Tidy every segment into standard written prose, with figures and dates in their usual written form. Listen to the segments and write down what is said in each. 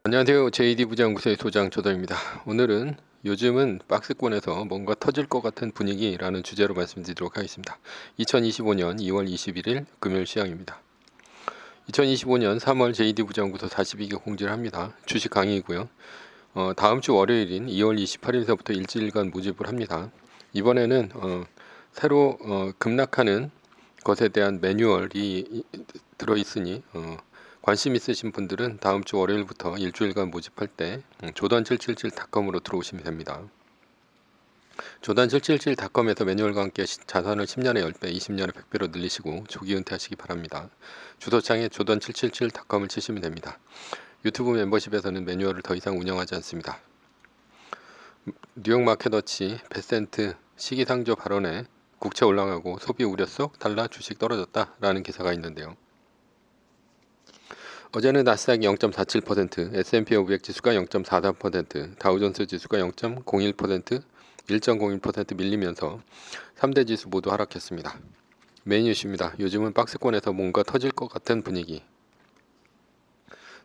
안녕하세요. JD부장연구소의 소장 조동입니다. 오늘은 요즘은 박스권에서 뭔가 터질 것 같은 분위기라는 주제로 말씀드리도록 하겠습니다. 2025년 2월 21일 금요일 시황입니다. 2025년 3월 JD부장연구소 42기 공지를 합니다. 주식 강의이고요. 다음 주 월요일인 2월 28일서부터 일주일간 모집을 합니다. 이번에는 새로 급락하는 것에 대한 매뉴얼이 들어있으니 관심 있으신 분들은 다음 주 월요일부터 일주일간 모집할 때 조던777.com으로 들어오시면 됩니다. 조던777.com에서 매뉴얼과 함께 자산을 10년에 10배, 20년에 100배로 늘리시고 조기 은퇴하시기 바랍니다. 주소창에 조던777.com을 치시면 됩니다. 유튜브 멤버십에서는 매뉴얼을 더 이상 운영하지 않습니다. 뉴욕 마켓워치 베센트 시기상조 발언에 국채 올라가고 소비 우려 속 달러 주식 떨어졌다 라는 기사가 있는데요. 어제는 나스닥이 0.47%, S&P 500 지수가 0.43%, 다우존스 지수가 0.01%, 1.01% 밀리면서 3대 지수 모두 하락했습니다. 메인 이슈입니다. 요즘은 박스권에서 뭔가 터질 것 같은 분위기.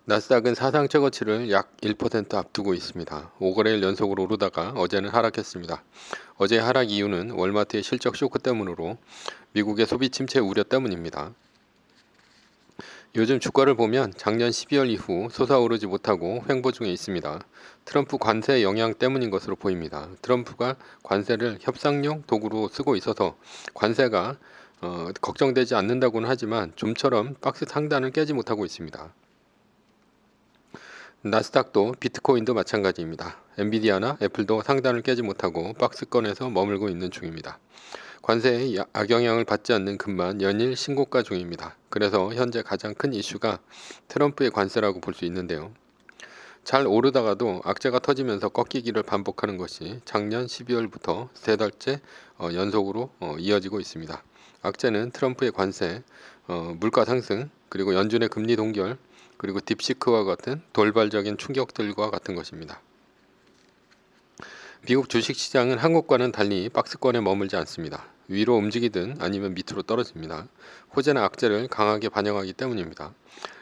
나스닥은 사상 최고치를 약 1% 앞두고 있습니다. 5거래일 연속으로 오르다가 어제는 하락했습니다. 어제 하락 이유는 월마트의 실적 쇼크 때문으로 미국의 소비 침체 우려 때문입니다. 요즘 주가를 보면 작년 12월 이후 솟아오르지 못하고 횡보 중에 있습니다. 트럼프 관세 영향 때문인 것으로 보입니다. 트럼프가 관세를 협상용 도구로 쓰고 있어서 관세가 걱정되지 않는다고는 하지만 좀처럼 박스 상단을 깨지 못하고 있습니다. 나스닥도 비트코인도 마찬가지입니다. 엔비디아나 애플도 상단을 깨지 못하고 박스권에서 머물고 있는 중입니다. 관세의 악영향을 받지 않는 금만 연일 신고가 중입니다. 그래서 현재 가장 큰 이슈가 트럼프의 관세라고 볼 수 있는데요. 잘 오르다가도 악재가 터지면서 꺾이기를 반복하는 것이 작년 12월부터 세 달째 연속으로 이어지고 있습니다. 악재는 트럼프의 관세, 물가 상승, 그리고 연준의 금리 동결, 그리고 딥시크와 같은 돌발적인 충격들과 같은 것입니다. 미국 주식시장은 한국과는 달리 박스권에 머물지 않습니다. 위로 움직이든 아니면 밑으로 떨어집니다. 호재나 악재를 강하게 반영하기 때문입니다.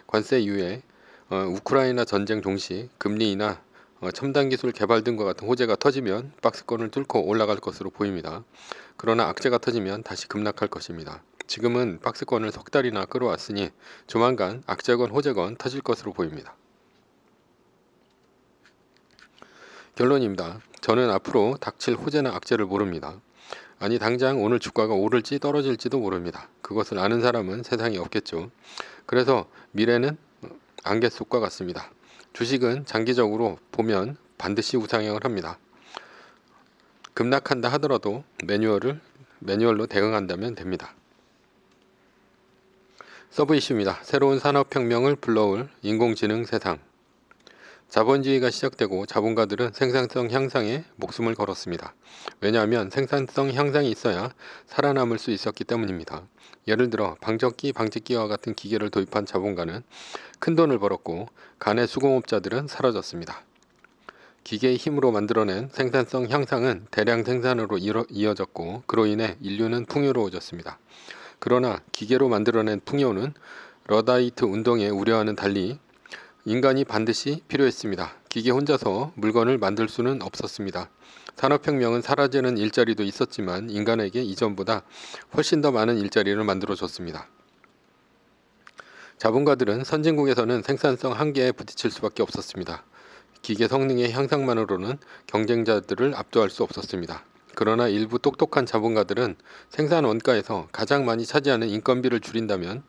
관세 이후에 우크라이나 전쟁 종시, 금리나 첨단 기술 개발 등과 같은 호재가 터지면 박스권을 뚫고 올라갈 것으로 보입니다. 그러나 악재가 터지면 다시 급락할 것입니다. 지금은 박스권을 석 달이나 끌어왔으니 조만간 악재건 호재건 터질 것으로 보입니다. 결론입니다. 저는 앞으로 닥칠 호재나 악재를 모릅니다. 아니 당장 오늘 주가가 오를지 떨어질지도 모릅니다. 그것을 아는 사람은 세상에 없겠죠. 그래서 미래는 안개 속과 같습니다. 주식은 장기적으로 보면 반드시 우상향을 합니다. 급락한다 하더라도 매뉴얼로 대응한다면 됩니다. 서브 이슈입니다. 새로운 산업혁명을 불러올 인공지능 세상. 자본주의가 시작되고 자본가들은 생산성 향상에 목숨을 걸었습니다. 왜냐하면 생산성 향상이 있어야 살아남을 수 있었기 때문입니다. 예를 들어 방적기, 방직기와 같은 기계를 도입한 자본가는 큰 돈을 벌었고 간의 수공업자들은 사라졌습니다. 기계의 힘으로 만들어낸 생산성 향상은 대량 생산으로 이어졌고 그로 인해 인류는 풍요로워졌습니다. 그러나 기계로 만들어낸 풍요는 러다이트 운동의 우려와는 달리 인간이 반드시 필요했습니다. 기계 혼자서 물건을 만들 수는 없었습니다. 산업혁명은 사라지는 일자리도 있었지만 인간에게 이전보다 훨씬 더 많은 일자리를 만들어줬습니다. 자본가들은 선진국에서는 생산성 한계에 부딪힐 수밖에 없었습니다. 기계 성능의 향상만으로는 경쟁자들을 압도할 수 없었습니다. 그러나 일부 똑똑한 자본가들은 생산 원가에서 가장 많이 차지하는 인건비를 줄인다면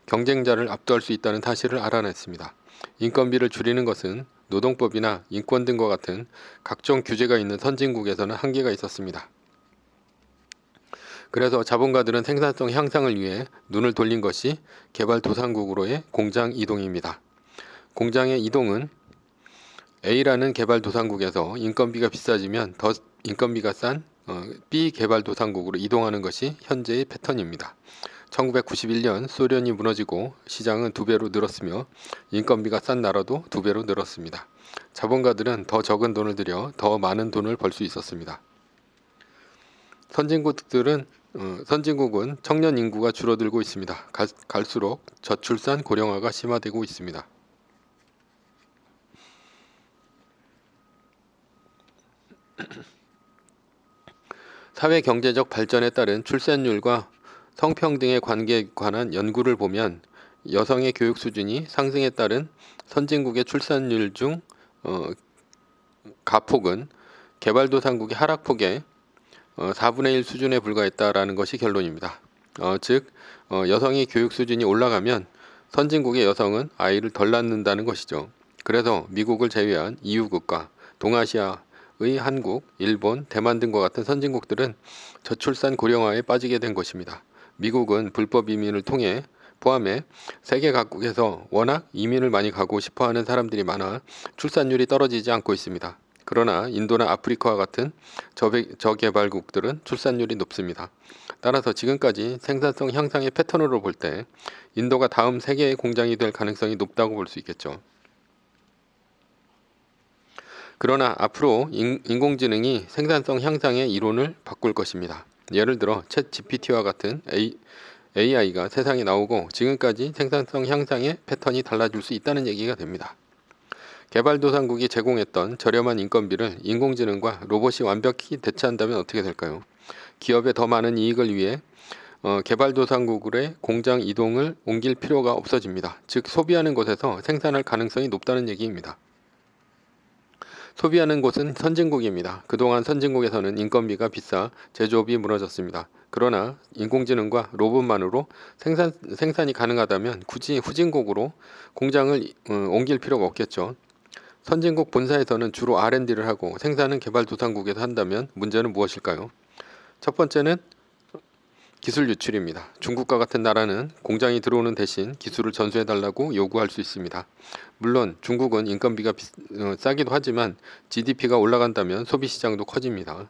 경쟁자를 압도할 수 있다는 사실을 알아냈습니다. 인건비를 줄이는 것은 노동법이나 인권 등과 같은 각종 규제가 있는 선진국에서는 한계가 있었습니다. 그래서 자본가들은 생산성 향상을 위해 눈을 돌린 것이 개발도상국으로의 공장 이동입니다. 공장의 이동은 A라는 개발도상국에서 인건비가 비싸지면 더 인건비가 싼 B 개발도상국으로 이동하는 것이 현재의 패턴입니다. 1991년 소련이 무너지고 시장은 2배로 늘었으며 인건비가 싼 나라도 2배로 늘었습니다. 자본가들은 더 적은 돈을 들여 더 많은 돈을 벌 수 있었습니다. 선진국은 청년 인구가 줄어들고 있습니다. 갈수록 저출산 고령화가 심화되고 있습니다. 사회 경제적 발전에 따른 출산율과 성평등의 관계에 관한 연구를 보면 여성의 교육 수준이 상승에 따른 선진국의 출산율 중 가폭은 개발도상국의 하락폭의 4분의 1 수준에 불과했다라는 것이 결론입니다. 즉 여성의 교육 수준이 올라가면 선진국의 여성은 아이를 덜 낳는다는 것이죠. 그래서 미국을 제외한 EU 국가, 동아시아의 한국, 일본, 대만 등과 같은 선진국들은 저출산 고령화에 빠지게 된 것입니다. 미국은 불법 이민을 포함해 세계 각국에서 워낙 이민을 많이 가고 싶어하는 사람들이 많아 출산율이 떨어지지 않고 있습니다. 그러나 인도나 아프리카와 같은 저개발국들은 출산율이 높습니다. 따라서 지금까지 생산성 향상의 패턴으로 볼 때 인도가 다음 세계의 공장이 될 가능성이 높다고 볼 수 있겠죠. 그러나 앞으로 인공지능이 생산성 향상의 이론을 바꿀 것입니다. 예를 들어 챗 GPT와 같은 AI가 세상에 나오고 지금까지 생산성 향상의 패턴이 달라질 수 있다는 얘기가 됩니다. 개발도상국이 제공했던 저렴한 인건비를 인공지능과 로봇이 완벽히 대체한다면 어떻게 될까요? 기업의 더 많은 이익을 위해 개발도상국의 공장 이동을 옮길 필요가 없어집니다. 즉 소비하는 곳에서 생산할 가능성이 높다는 얘기입니다. 소비하는 곳은 선진국입니다. 그동안 선진국에서는 인건비가 비싸 제조업이 무너졌습니다. 그러나 인공지능과 로봇만으로 생산이 가능하다면 굳이 후진국으로 공장을 옮길 필요가 없겠죠. 선진국 본사에서는 주로 R&D를 하고 생산은 개발도상국에서 한다면 문제는 무엇일까요? 첫 번째는 기술 유출입니다. 중국과 같은 나라는 공장이 들어오는 대신 기술을 전수해달라고 요구할 수 있습니다. 물론 중국은 인건비가 싸기도 하지만 GDP가 올라간다면 소비시장도 커집니다.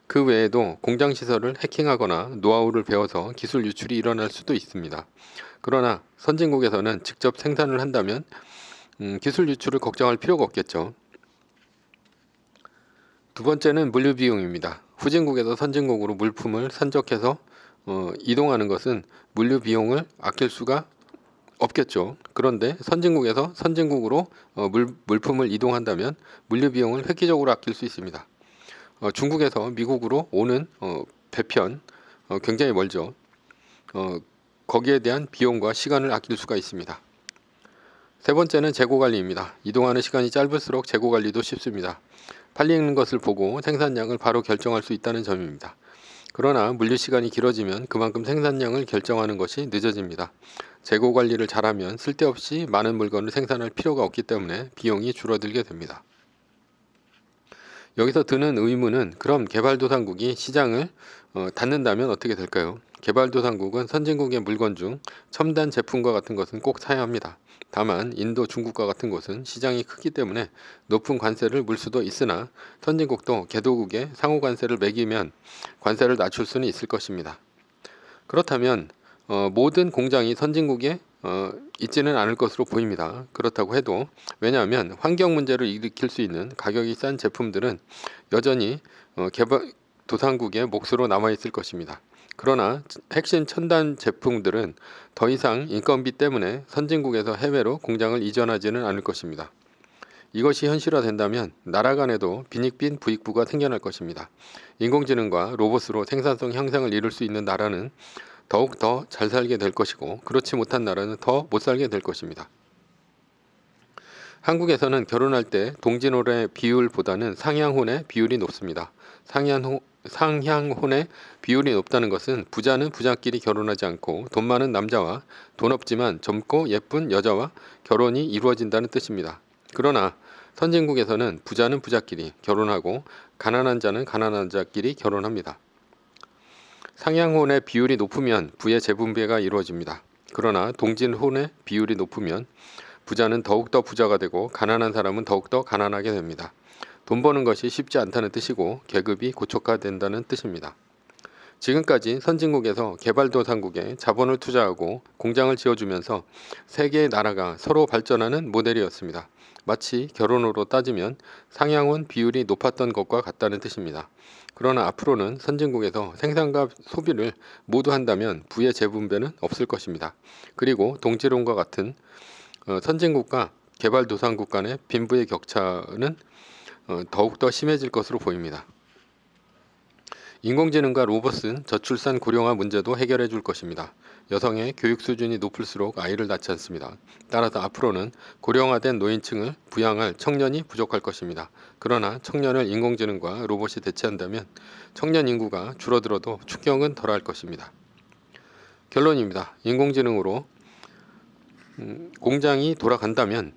그 외에도 공장 시설을 해킹하거나 노하우를 배워서 기술 유출이 일어날 수도 있습니다. 그러나 선진국에서는 직접 생산을 한다면 기술 유출을 걱정할 필요가 없겠죠. 두 번째는 물류 비용입니다. 후진국에서 선진국으로 물품을 산적해서 이동하는 것은 물류 비용을 아낄 수가 없겠죠. 그런데 선진국에서 선진국으로 물품을 이동한다면 물류 비용을 획기적으로 아낄 수 있습니다. 중국에서 미국으로 오는 배편 굉장히 멀죠. 거기에 대한 비용과 시간을 아낄 수가 있습니다. 세 번째는 재고관리입니다. 이동하는 시간이 짧을수록 재고관리도 쉽습니다. 팔리는 것을 보고 생산량을 바로 결정할 수 있다는 점입니다. 그러나 물류 시간이 길어지면 그만큼 생산량을 결정하는 것이 늦어집니다. 재고 관리를 잘하면 쓸데없이 많은 물건을 생산할 필요가 없기 때문에 비용이 줄어들게 됩니다. 여기서 드는 의문은 그럼 개발도상국이 시장을 닫는다면 어떻게 될까요? 개발도상국은 선진국의 물건 중 첨단 제품과 같은 것은 꼭 사야 합니다. 다만 인도, 중국과 같은 곳은 시장이 크기 때문에 높은 관세를 물 수도 있으나 선진국도 개도국에 상호 관세를 매기면 관세를 낮출 수는 있을 것입니다. 그렇다면 모든 공장이 선진국에 있지는 않을 것으로 보입니다. 그렇다고 해도 왜냐하면 환경 문제를 일으킬 수 있는 가격이 싼 제품들은 여전히 개발도상국의 몫으로 남아있을 것입니다. 그러나 핵심 첨단 제품들은 더 이상 인건비 때문에 선진국에서 해외로 공장을 이전하지는 않을 것입니다. 이것이 현실화된다면 나라 간에도 빈익빈 부익부가 생겨날 것입니다. 인공지능과 로봇으로 생산성 향상을 이룰 수 있는 나라는 더욱 더 잘 살게 될 것이고 그렇지 못한 나라는 더 못 살게 될 것입니다. 한국에서는 결혼할 때 동진혼의 비율보다는 상향혼의 비율이 높습니다. 상향혼의 비율이 높다는 것은 부자는 부자끼리 결혼하지 않고 돈 많은 남자와 돈 없지만 젊고 예쁜 여자와 결혼이 이루어진다는 뜻입니다. 그러나 선진국에서는 부자는 부자끼리 결혼하고 가난한 자는 가난한 자끼리 결혼합니다. 상향혼의 비율이 높으면 부의 재분배가 이루어집니다. 그러나 동진혼의 비율이 높으면 부자는 더욱더 부자가 되고 가난한 사람은 더욱더 가난하게 됩니다. 돈 버는 것이 쉽지 않다는 뜻이고 계급이 고촉화된다는 뜻입니다. 지금까지 선진국에서 개발도상국에 자본을 투자하고 공장을 지어주면서 세계의 나라가 서로 발전하는 모델이었습니다. 마치 결혼으로 따지면 상향혼 비율이 높았던 것과 같다는 뜻입니다. 그러나 앞으로는 선진국에서 생산과 소비를 모두 한다면 부의 재분배는 없을 것입니다. 그리고 동질혼과 같은 선진국과 개발도상국 간의 빈부의 격차는 더욱더 심해질 것으로 보입니다. 인공지능과 로봇은 저출산 고령화 문제도 해결해 줄 것입니다. 여성의 교육 수준이 높을수록 아이를 낳지 않습니다. 따라서 앞으로는 고령화된 노인층을 부양할 청년이 부족할 것입니다. 그러나 청년을 인공지능과 로봇이 대체한다면 청년 인구가 줄어들어도 추경은 덜할 것입니다. 결론입니다. 인공지능으로 공장이 돌아간다면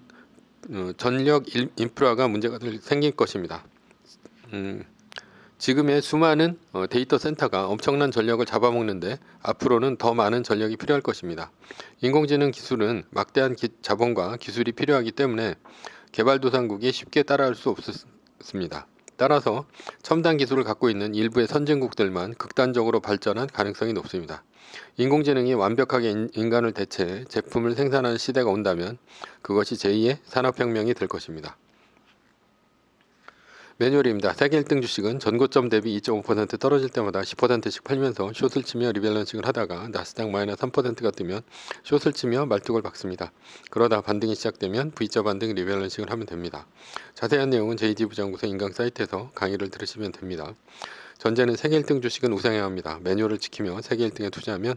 전력 인프라가 문제가 생길 것입니다. 지금의 수많은 데이터 센터가 엄청난 전력을 잡아먹는데 앞으로는 더 많은 전력이 필요할 것입니다. 인공지능 기술은 막대한 자본과 기술이 필요하기 때문에 개발도상국이 쉽게 따라할 수 없습니다. 따라서 첨단 기술을 갖고 있는 일부의 선진국들만 극단적으로 발전할 가능성이 높습니다. 인공지능이 완벽하게 인간을 대체해 제품을 생산하는 시대가 온다면 그것이 제2의 산업혁명이 될 것입니다. 매뉴얼입니다. 세계 1등 주식은 전고점 대비 2.5% 떨어질 때마다 10%씩 팔면서 숏을 치며 리밸런싱을 하다가 나스닥 마이너스 3%가 뜨면 숏을 치며 말뚝을 박습니다. 그러다 반등이 시작되면 V자 반등 리밸런싱을 하면 됩니다. 자세한 내용은 JD 부장구세 인강 사이트에서 강의를 들으시면 됩니다. 전제는 세계 1등 주식은 우상해야 합니다. 매뉴얼을 지키며 세계 1등에 투자하면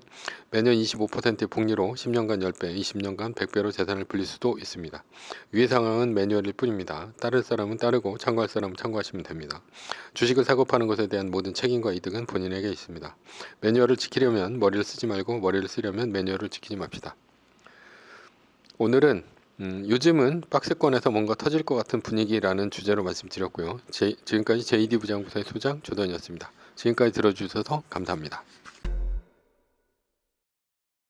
매년 25%의 복리로 10년간 10배, 20년간 100배로 재산을 불릴 수도 있습니다. 위의 상황은 매뉴얼일 뿐입니다. 따를 사람은 따르고 참고할 사람은 참고하시면 됩니다. 주식을 사고 파는 것에 대한 모든 책임과 이득은 본인에게 있습니다. 매뉴얼을 지키려면 머리를 쓰지 말고 머리를 쓰려면 매뉴얼을 지키지 맙시다. 오늘은 요즘은 박스권에서 뭔가 터질 것 같은 분위기라는 주제로 말씀드렸고요. 지금까지 JD 부장부사의 소장 조던이었습니다. 지금까지 들어주셔서 감사합니다.